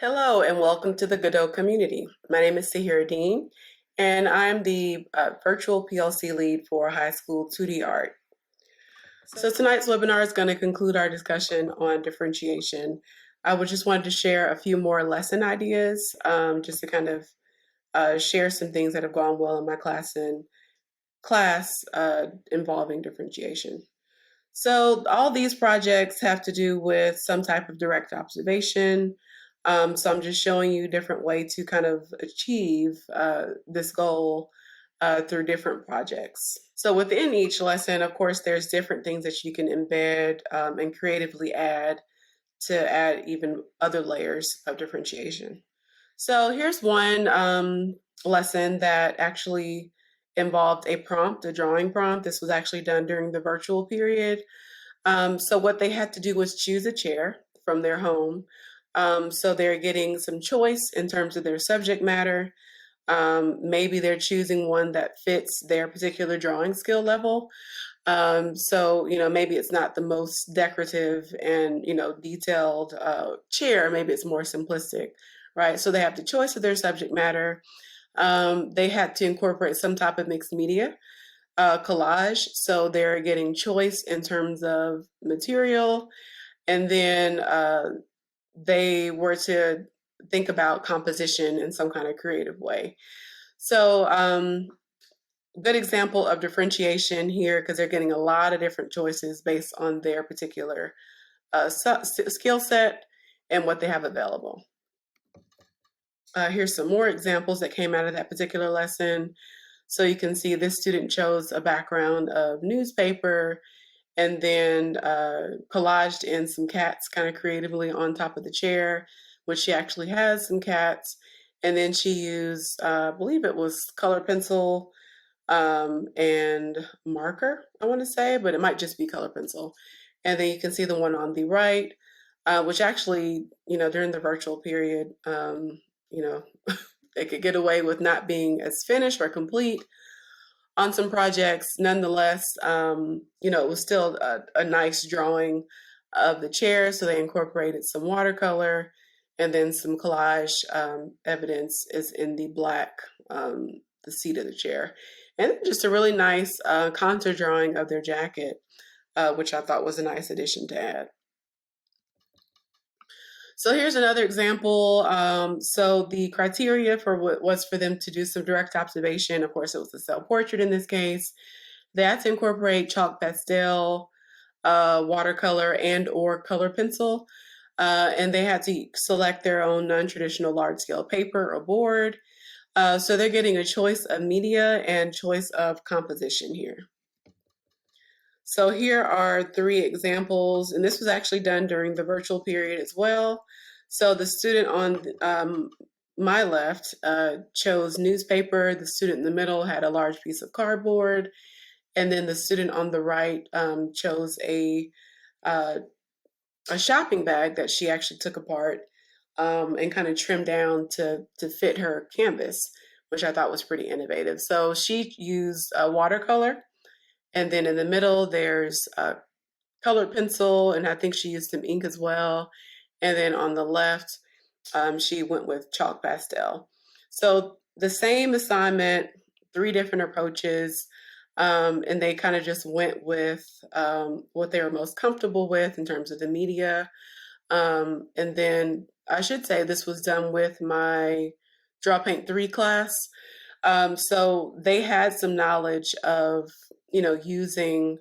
Hello and welcome to the Godot community. My name is Sahira Dean and I'm the virtual PLC lead for high school 2D art. So tonight's webinar is going to conclude our discussion on differentiation. I would just wanted to share a few more lesson ideas just to kind of share some things that have gone well in my class involving differentiation. So all these projects have to do with some type of direct observation. So I'm just showing you a different way to kind of achieve this goal through different projects. So within each lesson, of course, there's different things that you can embed and creatively add to add even other layers of differentiation. So here's one lesson that actually involved a prompt, a drawing prompt. This was actually done during the virtual period. So what they had to do was choose a chair from their home. So they're getting some choice in terms of their subject matter. Maybe they're choosing one that fits their particular drawing skill level. So, maybe it's not the most decorative and, detailed chair. Maybe it's more simplistic, right? So they have the choice of their subject matter. They had to incorporate some type of mixed media collage. So they're getting choice in terms of material. And then they were to think about composition in some kind of creative way. So, good example of differentiation here because they're getting a lot of different choices based on their particular skill set and what they have available. Here's some more examples that came out of that particular lesson. So you can see this student chose a background of newspaper and then collaged in some cats kind of creatively on top of the chair, which she actually has some cats. And then she used, I believe it was color pencil and marker, I want to say, but it might just be color pencil. And then you can see the one on the right, which actually, during the virtual period, they could get away with not being as finished or complete on some projects. Nonetheless, it was still a nice drawing of the chair. So they incorporated some watercolor and then some collage evidence is in the black, the seat of the chair. And just a really nice contour drawing of their jacket, which I thought was a nice addition to add. So here's another example. So the criteria for what was for them to do some direct observation, of course, it was a self-portrait in this case. They had to incorporate chalk pastel, watercolor, and or color pencil. And they had to select their own non-traditional large-scale paper or board. So they're getting a choice of media and choice of composition here. So here are 3 examples, and this was actually done during the virtual period as well. So the student on my left chose newspaper. The student in the middle had a large piece of cardboard. And then the student on the right chose a shopping bag that she actually took apart and kind of trimmed down to fit her canvas, which I thought was pretty innovative. So she used watercolor. And then in the middle, there's a colored pencil, and I think she used some ink as well. And then on the left, she went with chalk pastel. So the same assignment, 3 different approaches, and they kind of just went with what they were most comfortable with in terms of the media. And then I should say this was done with my Draw Paint 3 class. So they had some knowledge of, using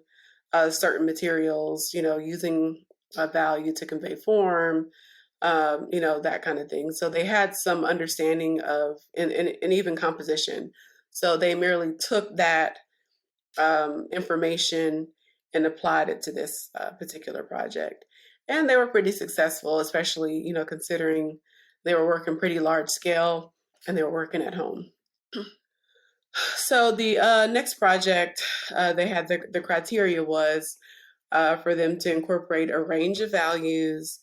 certain materials, using a value to convey form, that kind of thing. So they had some understanding of, and even composition. So they merely took that information and applied it to this particular project. And they were pretty successful, especially, considering they were working pretty large scale and they were working at home. So the next project, they had the criteria was for them to incorporate a range of values,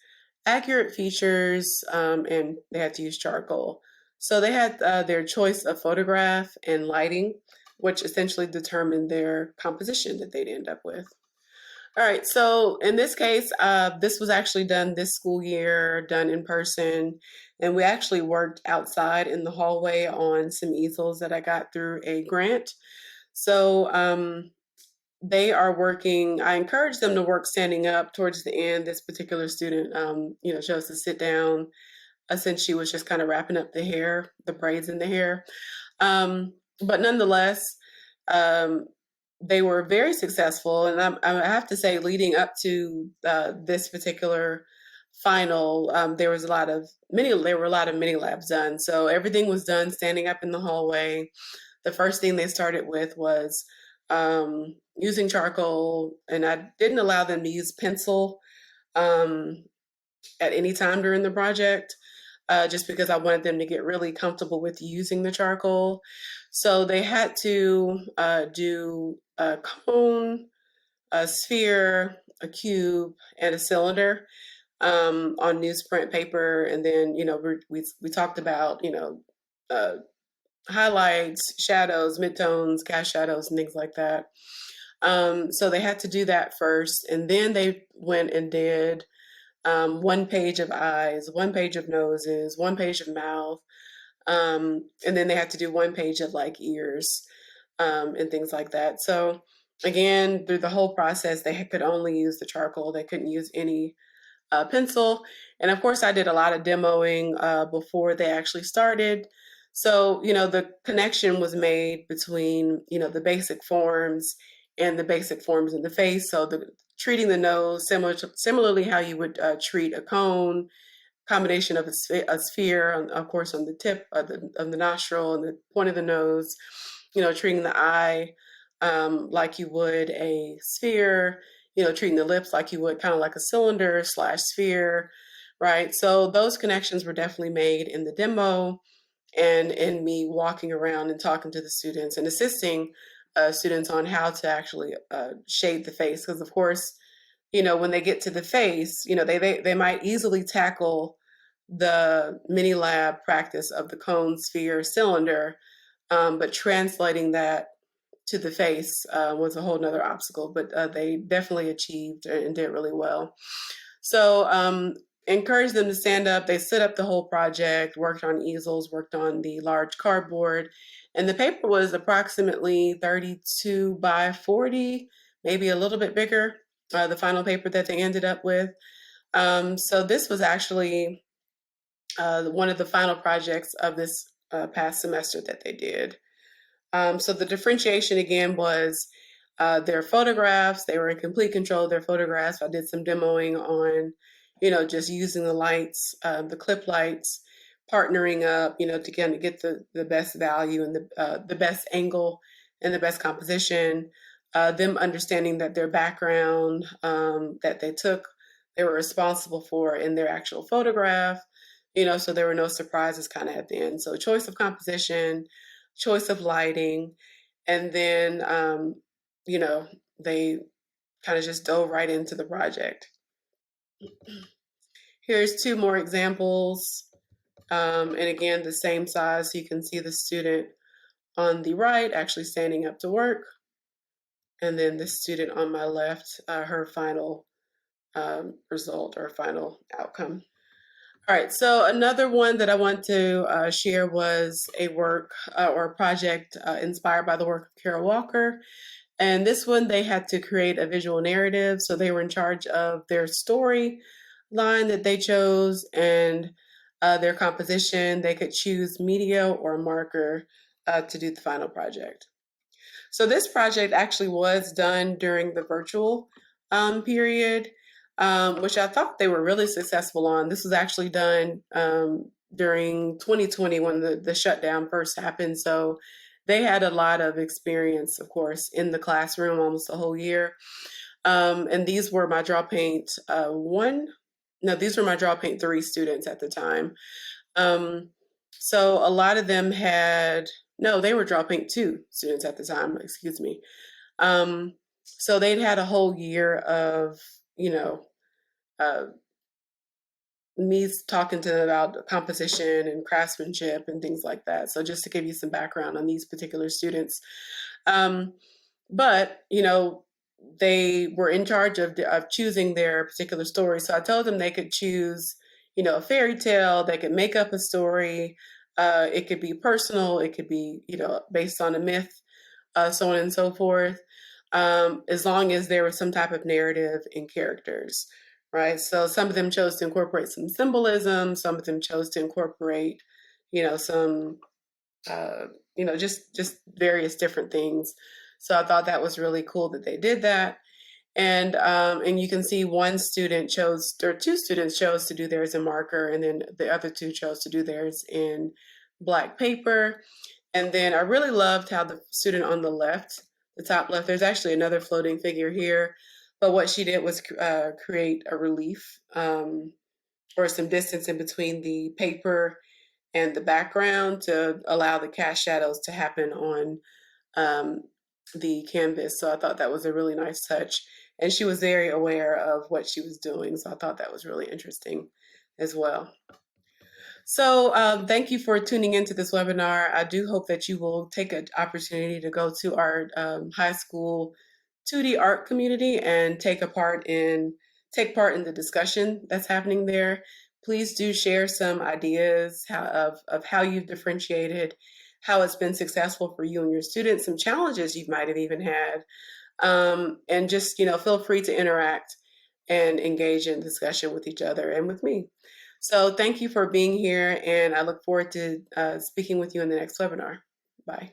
accurate features, and they had to use charcoal. So they had their choice of photograph and lighting, which essentially determined their composition that they'd end up with. All right, so in this case, this was actually done this school year, done in person, and we actually worked outside in the hallway on some easels that I got through a grant. So they are working. I encourage them to work standing up towards the end. This particular student, chose to sit down since she was just kind of wrapping up the hair, the braids in the hair. But nonetheless, um, they were very successful, and I have to say, leading up to this particular final, there were a lot of mini labs done. So everything was done standing up in the hallway. The first thing they started with was using charcoal, and I didn't allow them to use pencil um, at any time during the project, just because I wanted them to get really comfortable with using the charcoal. So they had to do a cone, a sphere, a cube, and a cylinder on newsprint paper. And then, we talked about, uh, highlights, shadows, midtones, cast shadows, and things like that. So they had to do that first, and then they went and did one page of eyes, one page of noses, one page of mouth, and then they had to do one page of like ears and things like that. So again, through the whole process, they could only use the charcoal. They couldn't use any pencil. And of course, I did a lot of demoing before they actually started. So, the connection was made between, the basic forms and the basic forms in the face. So treating the nose similarly how you would treat a cone, combination of a sphere, of course, on the tip of the nostril and the point of the nose, treating the eye like you would a sphere, treating the lips like you would kind of like a cylinder slash sphere, right? So those connections were definitely made in the demo and in me walking around and talking to the students and assisting students on how to actually shade the face. Because, of course, when they get to the face, they might easily tackle the mini lab practice of the cone, sphere, cylinder, but translating that to the face was a whole nother obstacle, but they definitely achieved and did really well. So encouraged them to stand up. They stood up the whole project, worked on easels, worked on the large cardboard, and the paper was approximately 32 by 40, maybe a little bit bigger, the final paper that they ended up with. So this was actually one of the final projects of this past semester that they did. So the differentiation again was their photographs. They were in complete control of their photographs. I did some demoing on, just using the lights, the clip lights, partnering up, to kind of get the best value and the best angle and the best composition. Them understanding that their background that they were responsible for in their actual photograph, so there were no surprises kind of at the end. So choice of composition, choice of lighting, and then they kind of just dove right into the project. Here's two more examples, and again the same size, so you can see the student on the right actually standing up to work, and then the student on my left, her final result or final outcome. All right, so another one that I want to share was a work or a project inspired by the work of Carol Walker. And this one, they had to create a visual narrative. So they were in charge of their story line that they chose and their composition. They could choose media or marker to do the final project. So this project actually was done during the virtual period, which I thought they were really successful on. This was actually done during 2020 when the shutdown first happened. So they had a lot of experience, of course, in the classroom almost a whole year. And these were my Draw Paint these were my Draw Paint 3 students at the time. So a lot of them they were Draw Paint 2 students at the time, excuse me. So they'd had a whole year of, me talking to them about composition and craftsmanship and things like that. So just to give you some background on these particular students. But, they were in charge of choosing their particular story. So I told them they could choose, a fairy tale. They could make up a story. It could be personal. It could be, based on a myth, so on and so forth. As long as there was some type of narrative and characters, right? So some of them chose to incorporate some symbolism. Some of them chose to incorporate, some, just various different things. So I thought that was really cool that they did that. And you can see one student chose, or two students chose to do theirs in marker, and then the other two chose to do theirs in black paper. And then I really loved how the student on the left, the top left, there's actually another floating figure here, but what she did was create a relief, or some distance in between the paper and the background to allow the cast shadows to happen on um, the canvas. So I thought that was a really nice touch. And she was very aware of what she was doing. So I thought that was really interesting as well. So thank you for tuning into this webinar. I do hope that you will take an opportunity to go to our high school 2D art community and take part in the discussion that's happening there. Please do share some ideas of how you've differentiated, how it's been successful for you and your students, some challenges you might have even had, and just feel free to interact and engage in discussion with each other and with me. So thank you for being here, and I look forward to speaking with you in the next webinar. Bye.